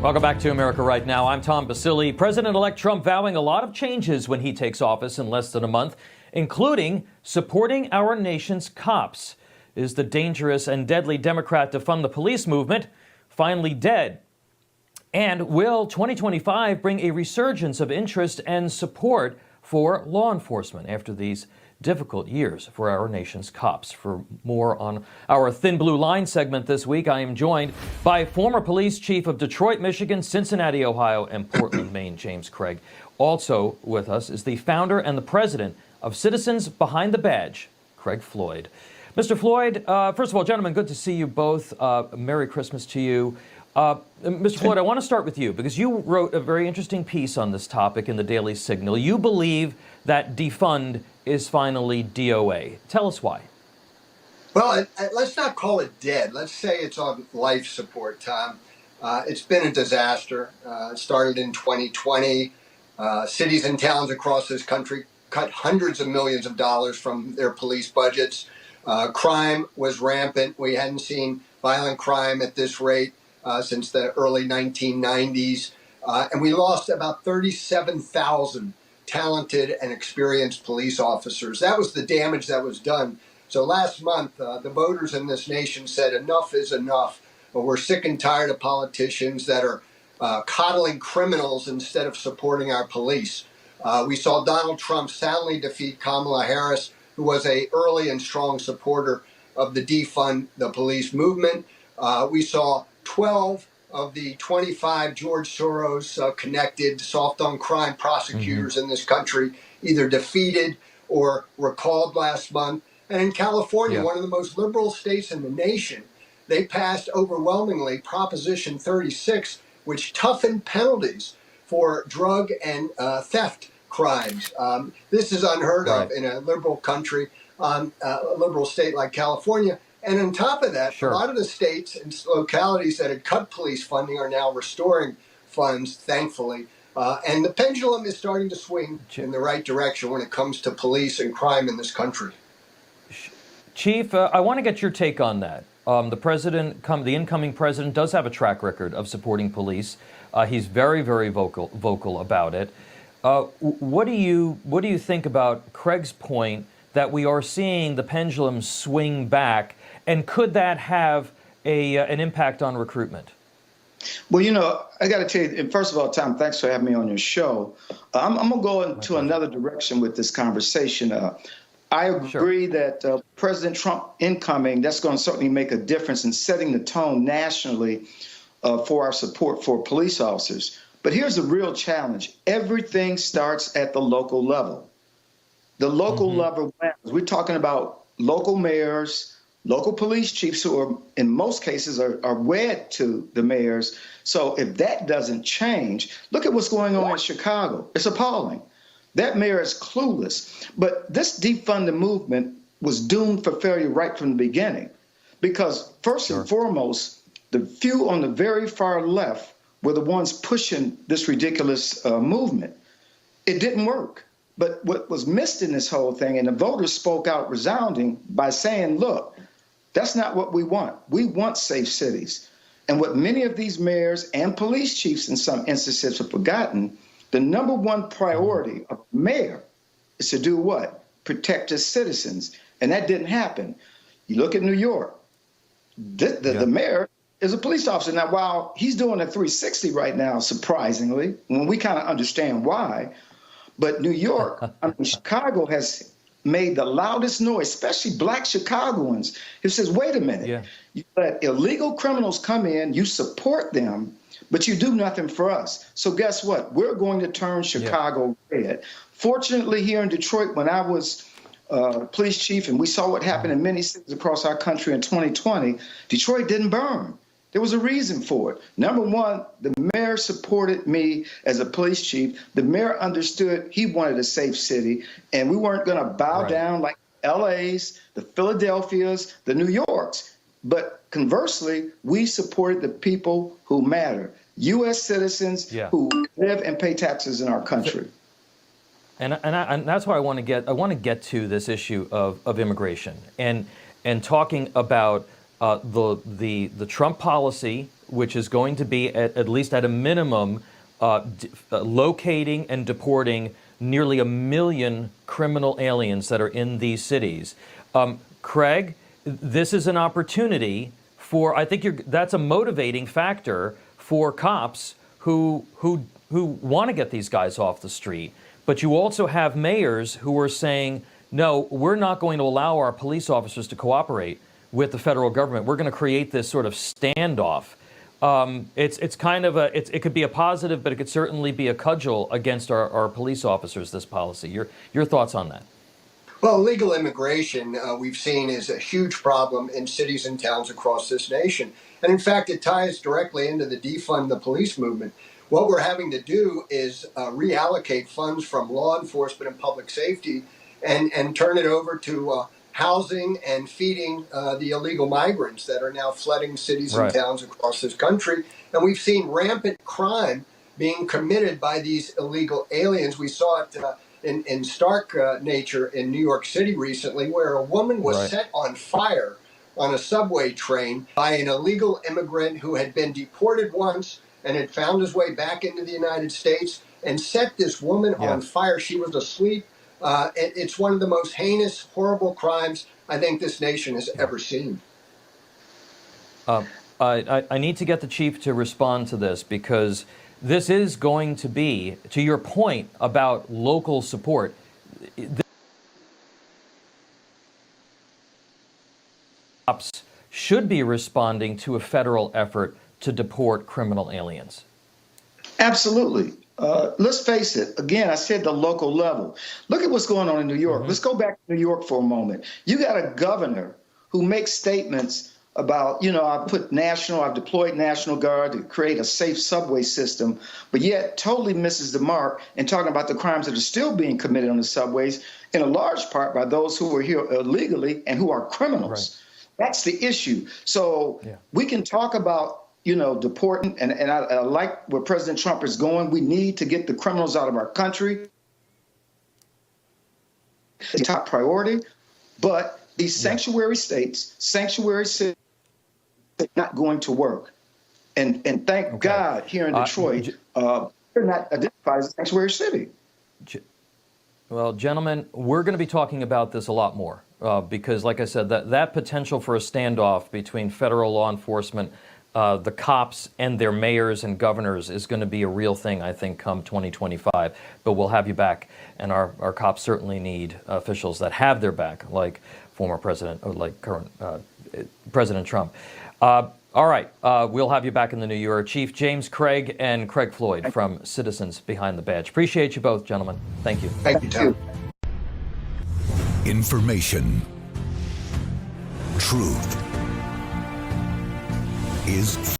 Welcome back to America Right Now. I'm Tom Basile. President-elect Trump vowing a lot of changes when he takes office in less than a month, including supporting our nation's cops. Is the dangerous and deadly Democrat Defund the Police movement finally dead? And will 2025 bring a resurgence of interest and support for law enforcement after these difficult years for our nation's cops? For more on our Thin Blue Line segment this week, I am joined by former police chief of Detroit, Michigan, Cincinnati, Ohio, and Portland, Maine, James Craig. Also with us is the founder and the president of Citizens Behind the Badge, Craig Floyd. Mr. Floyd, first of all, gentlemen, good to see you both. Merry Christmas to you. Mr. Floyd, I want to start with you because you wrote a very interesting piece on this topic in the Daily Signal. You believe that defund is finally DOA. Tell us why. Well, let's not call it dead. Let's say it's on life support, Tom. It's been a disaster. It started in 2020. Cities and towns across this country cut hundreds of millions of dollars from their police budgets. Crime was rampant. We hadn't seen violent crime at this rate since the early 1990s. And we lost about 37,000 talented and experienced police officers. That was the damage that was done. So last month, the voters in this nation said enough is enough. We're sick and tired of politicians that are coddling criminals instead of supporting our police. We saw Donald Trump soundly defeat Kamala Harris, who was an early and strong supporter of the Defund the Police movement. We saw 12 of the 25 George Soros connected soft on crime prosecutors in this country either defeated or recalled last month. And in California, one of the most liberal states in the nation, they passed overwhelmingly Proposition 36, which toughened penalties for drug and theft crimes. This is unheard of in a liberal country, a liberal state like California. And on top of that, a lot of the states and localities that had cut police funding are now restoring funds, thankfully. And the pendulum is starting to swing in the right direction when it comes to police and crime in this country. Chief, I want to get your take on that. The incoming president does have a track record of supporting police. He's very, very vocal about it. What do you think about Craig's point that we are seeing the pendulum swing back, and could that have an impact on recruitment? Well, I got to tell you, and first of all, Tom, thanks for having me on your show. I'm going to go into another direction with this conversation. I agree that President Trump incoming, that's going to certainly make a difference in setting the tone nationally for our support for police officers. But here's the real challenge. Everything starts at the local level. The local level matters. We're talking about local mayors, local police chiefs who are, in most cases, are wed to the mayors. So if that doesn't change, look at what's going on in Chicago. It's appalling. That mayor is clueless. But this defund the movement was doomed for failure right from the beginning. Because first and foremost, the few on the very far left were the ones pushing this ridiculous movement. It didn't work. But what was missed in this whole thing, and the voters spoke out resounding by saying, look, that's not what we want. We want safe cities. And what many of these mayors and police chiefs in some instances have forgotten, the number one priority of the mayor is to do what? Protect his citizens. And that didn't happen. You look at New York, the mayor is a police officer. Now, while he's doing a 360 right now, surprisingly, when we kind of understand why, but New York, Chicago has made the loudest noise, especially black Chicagoans, who says, wait a minute, you let illegal criminals come in, you support them, but you do nothing for us. So guess what? We're going to turn Chicago red. Fortunately, here in Detroit, when I was police chief and we saw what happened in many cities across our country in 2020, Detroit didn't burn. There was a reason for it. Number one, the mayor supported me as a police chief. The mayor understood he wanted a safe city, and we weren't going to bow down like LA's, the Philadelphia's, the New York's. But conversely, we supported the people who matter, U.S. citizens who live and pay taxes in our country. And that's why I want to get to this issue of immigration and talking about the Trump policy, which is going to be at least at a minimum locating and deporting nearly 1 million criminal aliens that are in these cities. Craig, this is an opportunity for, I think that's a motivating factor for cops who want to get these guys off the street. But you also have mayors who are saying, no, we're not going to allow our police officers to cooperate with the federal government. We're going to create this sort of standoff. It's kind of it could be a positive, but it could certainly be a cudgel against our police officers, this policy. Your thoughts on that? Well, illegal immigration, we've seen, is a huge problem in cities and towns across this nation. And in fact, it ties directly into the Defund the Police movement. What we're having to do is reallocate funds from law enforcement and public safety and turn it over to housing and feeding the illegal migrants that are now flooding cities and towns across this country. And we've seen rampant crime being committed by these illegal aliens. We saw it in stark nature in New York City recently, where a woman was set on fire on a subway train by an illegal immigrant who had been deported once and had found his way back into the United States and set this woman on fire. She was asleep. It's one of the most heinous, horrible crimes I think this nation has ever seen. I need to get the chief to respond to this, because this is going to be, to your point about local support, cops should be responding to a federal effort to deport criminal aliens. Absolutely. Let's face it. Again, I said the local level. Look at what's going on in New York. Let's go back to New York for a moment. You got a governor who makes statements about, I've deployed National Guard to create a safe subway system, but yet totally misses the mark in talking about the crimes that are still being committed on the subways, in a large part by those who are here illegally and who are criminals. That's the issue. So we can talk about deporting, and I like where President Trump is going. We need to get the criminals out of our country. It's a top priority. But these sanctuary cities are not going to work. And thank God here in Detroit, they're not identified as a sanctuary city. Well, gentlemen, we're going to be talking about this a lot more because, like I said, that potential for a standoff between federal law enforcement, the cops and their mayors and governors is going to be a real thing, I think, come 2025. But we'll have you back. And our cops certainly need officials that have their back, like former president, or like current President Trump. All right. We'll have you back in the new year. Chief James Craig and Craig Floyd from Citizens Behind the Badge. Appreciate you both, gentlemen. Thank you. Thank you, Tom. Information. Truth is